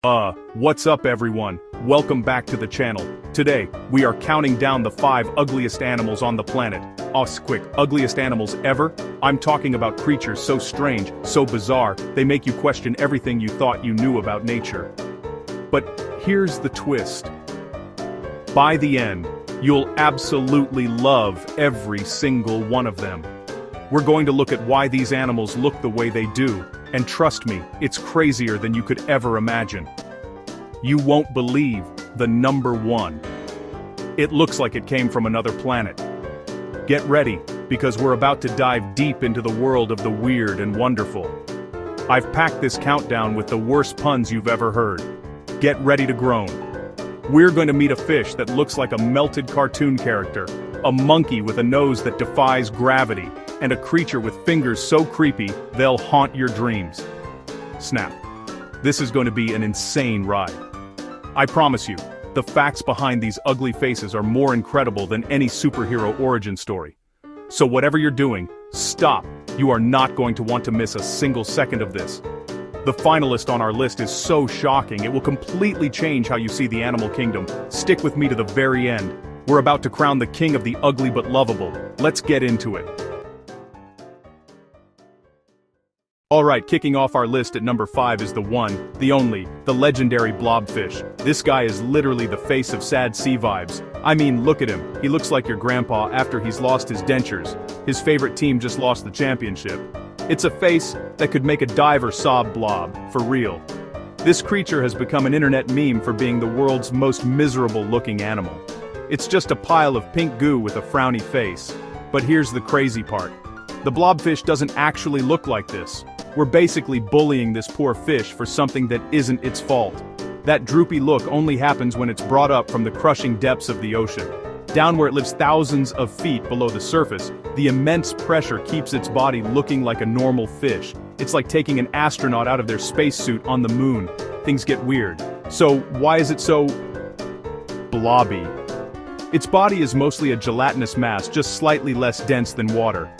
What's up everyone? Welcome back to the channel. Today, we are counting down the 5 ugliest animals on the planet. Quick, ugliest animals ever? I'm talking about creatures so strange, so bizarre, they make you question everything you thought you knew about nature. But here's the twist. By the end, you'll absolutely love every single one of them. We're going to look at why these animals look the way they do, and trust me, it's crazier than you could ever imagine. You won't believe the number 1. It looks like it came from another planet. Get ready, because we're about to dive deep into the world of the weird and wonderful. I've packed this countdown with the worst puns you've ever heard. Get ready to groan. We're going to meet a fish that looks like a melted cartoon character, a monkey with a nose that defies gravity, and a creature with fingers so creepy, they'll haunt your dreams. Snap. This is going to be an insane ride. I promise you, the facts behind these ugly faces are more incredible than any superhero origin story. So whatever you're doing, stop. You are not going to want to miss a single second of this. The finalist on our list is so shocking, it will completely change how you see the animal kingdom. Stick with me to the very end. We're about to crown the king of the ugly but lovable. Let's get into it. Alright, kicking off our list at number 5 is the one, the only, the legendary blobfish. This guy is literally the face of sad sea vibes. I mean, look at him, he looks like your grandpa after he's lost his dentures. His favorite team just lost the championship. It's a face that could make a diver sob blob, for real. This creature has become an internet meme for being the world's most miserable looking animal. It's just a pile of pink goo with a frowny face. But here's the crazy part. The blobfish doesn't actually look like this. We're basically bullying this poor fish for something that isn't its fault. That droopy look only happens when it's brought up from the crushing depths of the ocean. Down where it lives thousands of feet below the surface, the immense pressure keeps its body looking like a normal fish. It's like taking an astronaut out of their spacesuit on the moon. Things get weird. So, why is it so blobby? Its body is mostly a gelatinous mass, just slightly less dense than water.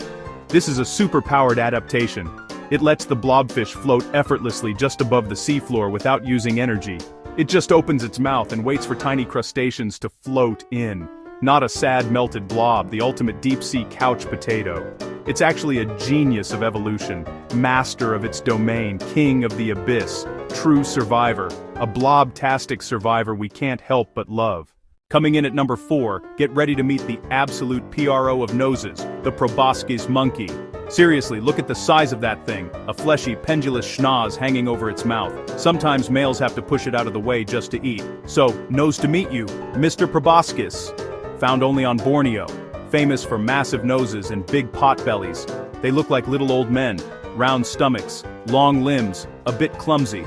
This is a super-powered adaptation. It lets the blobfish float effortlessly just above the seafloor without using energy. It just opens its mouth and waits for tiny crustaceans to float in. Not a sad melted blob, the ultimate deep-sea couch potato. It's actually a genius of evolution, master of its domain, king of the abyss, true survivor, a blob-tastic survivor we can't help but love. Coming in at number 4, get ready to meet the absolute PRO of noses, the proboscis monkey. Seriously, look at the size of that thing, a fleshy, pendulous schnoz hanging over its mouth. Sometimes males have to push it out of the way just to eat. So, nose to meet you, Mr. Proboscis. Found only on Borneo, famous for massive noses and big pot bellies. They look like little old men, round stomachs, long limbs, a bit clumsy.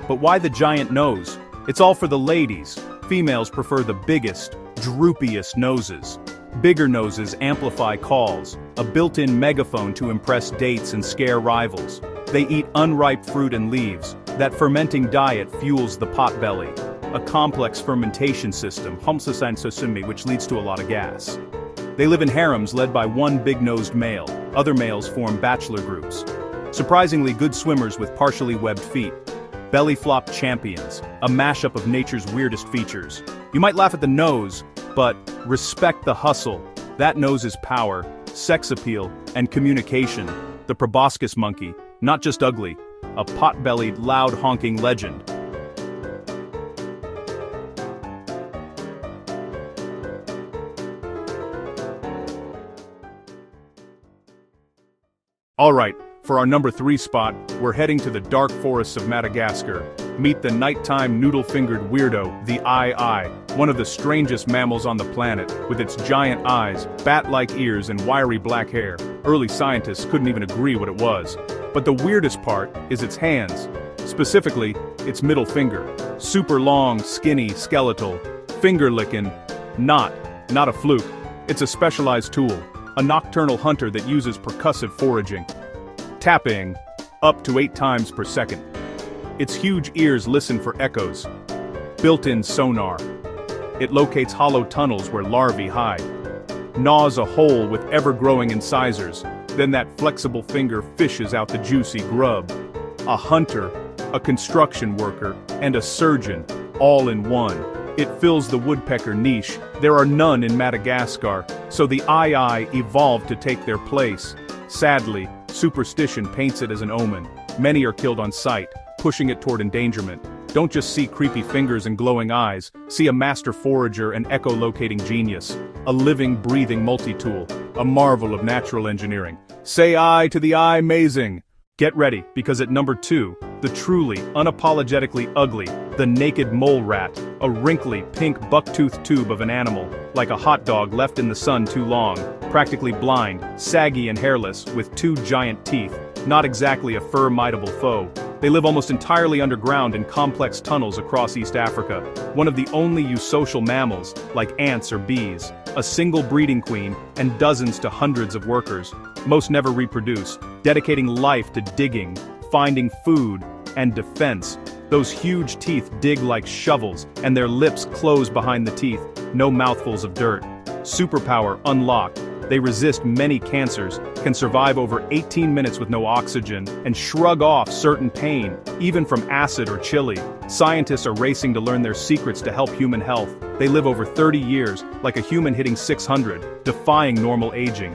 But why the giant nose? It's all for the ladies. Females prefer the biggest, droopiest noses. Bigger noses amplify calls, a built-in megaphone to impress dates and scare rivals. They eat unripe fruit and leaves. That fermenting diet fuels the potbelly. A complex fermentation system, which leads to a lot of gas. They live in harems led by one big-nosed male. Other males form bachelor groups. Surprisingly good swimmers with partially webbed feet. Belly flop champions, a mashup of nature's weirdest features. You might laugh at the nose, but respect the hustle. That nose is power, sex appeal, and communication. The proboscis monkey, not just ugly, a pot-bellied, loud honking legend. Alright, for our number 3 spot, we're heading to the dark forests of Madagascar. Meet the nighttime noodle-fingered weirdo, the eye, one of the strangest mammals on the planet, with its giant eyes, bat-like ears and wiry black hair. Early scientists couldn't even agree what it was. But the weirdest part is its hands. Specifically, its middle finger. Super long, skinny, skeletal, finger-licking, not a fluke. It's a specialized tool, a nocturnal hunter that uses percussive foraging. Tapping, up to 8 times per second. Its huge ears listen for echoes. Built-in sonar. It locates hollow tunnels where larvae hide. Gnaws a hole with ever-growing incisors, then that flexible finger fishes out the juicy grub. A hunter, a construction worker, and a surgeon, all in one. It fills the woodpecker niche. There are none in Madagascar, so the ii evolved to take their place. Sadly, superstition paints it as an omen. Many are killed on sight, pushing it toward endangerment. Don't just see creepy fingers and glowing eyes, see a master forager and echolocating genius. A living, breathing multi-tool, a marvel of natural engineering. Say aye to the amazing! Get ready, because at number 2, the truly, unapologetically ugly, the naked mole rat, a wrinkly, pink buck-toothed tube of an animal, like a hot dog left in the sun too long, practically blind, saggy and hairless, with 2 giant teeth, not exactly a fur-mightable foe. They live almost entirely underground in complex tunnels across East Africa, one of the only eusocial mammals, like ants or bees, a single breeding queen, and dozens to hundreds of workers. Most never reproduce, dedicating life to digging, finding food, and defense. Those huge teeth dig like shovels, and their lips close behind the teeth, no mouthfuls of dirt. Superpower unlocked. They resist many cancers, can survive over 18 minutes with no oxygen, and shrug off certain pain, even from acid or chili. Scientists are racing to learn their secrets to help human health. They live over 30 years, like a human hitting 600, defying normal aging.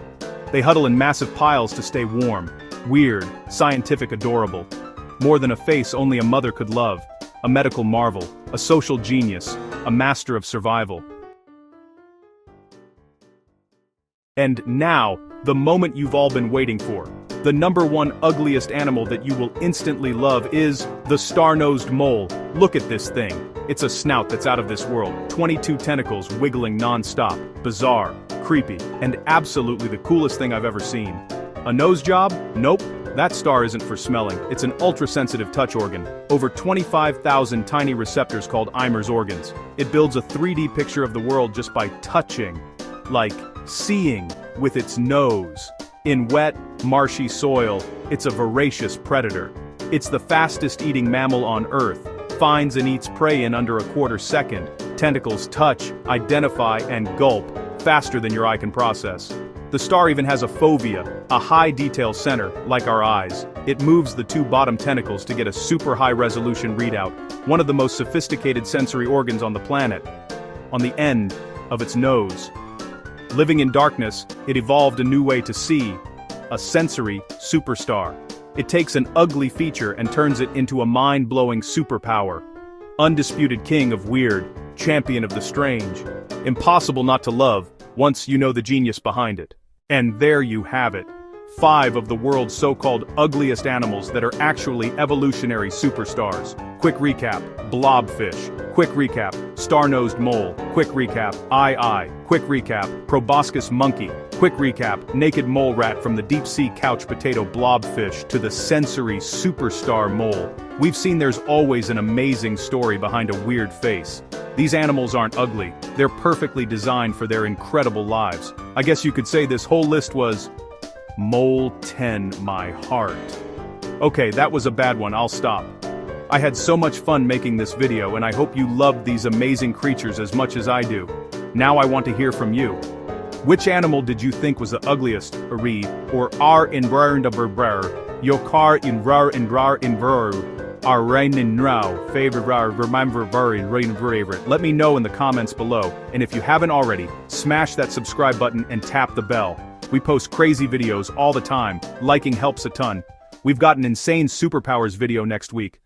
They huddle in massive piles to stay warm. Weird, scientific, adorable. More than a face only a mother could love. A medical marvel, a social genius, a master of survival. And now, the moment you've all been waiting for. The number 1 ugliest animal that you will instantly love is the star-nosed mole. Look at this thing. It's a snout that's out of this world, 22 tentacles wiggling non-stop, bizarre, creepy, and absolutely the coolest thing I've ever seen. A nose job? Nope. That star isn't for smelling, it's an ultra-sensitive touch organ. Over 25,000 tiny receptors called Eimer's organs. It builds a 3D picture of the world just by touching. Like, seeing with its nose. In wet, marshy soil, it's a voracious predator. It's the fastest-eating mammal on Earth, finds and eats prey in under a quarter second. Tentacles touch, identify, and gulp, faster than your eye can process. The star even has a fovea, a high-detail center, like our eyes. It moves the 2 bottom tentacles to get a super high-resolution readout, one of the most sophisticated sensory organs on the planet. On the end of its nose. Living in darkness, it evolved a new way to see, a sensory superstar. It takes an ugly feature and turns it into a mind-blowing superpower. Undisputed king of weird, champion of the strange. Impossible not to love, once you know the genius behind it. And there you have it. 5 of the world's so-called ugliest animals that are actually evolutionary superstars. Quick recap, blobfish. Quick recap, star-nosed mole. Quick recap, ii. Quick recap, proboscis monkey. Quick recap, naked mole rat from the deep-sea couch potato blobfish to the sensory superstar mole. We've seen there's always an amazing story behind a weird face. These animals aren't ugly, they're perfectly designed for their incredible lives. I guess you could say this whole list was Mole 10 my heart. Okay, that was a bad one, I'll stop. I had so much fun making this video and I hope you loved these amazing creatures as much as I do. Now I want to hear from you. Which animal did you think was the ugliest, or are in rar in the berber, yokar in rar in ver, are rain in rao, favorite rar, remember ver in rain favorite. Let me know in the comments below, and if you haven't already, smash that subscribe button and tap the bell. We post crazy videos all the time, liking helps a ton. We've got an insane superpowers video next week.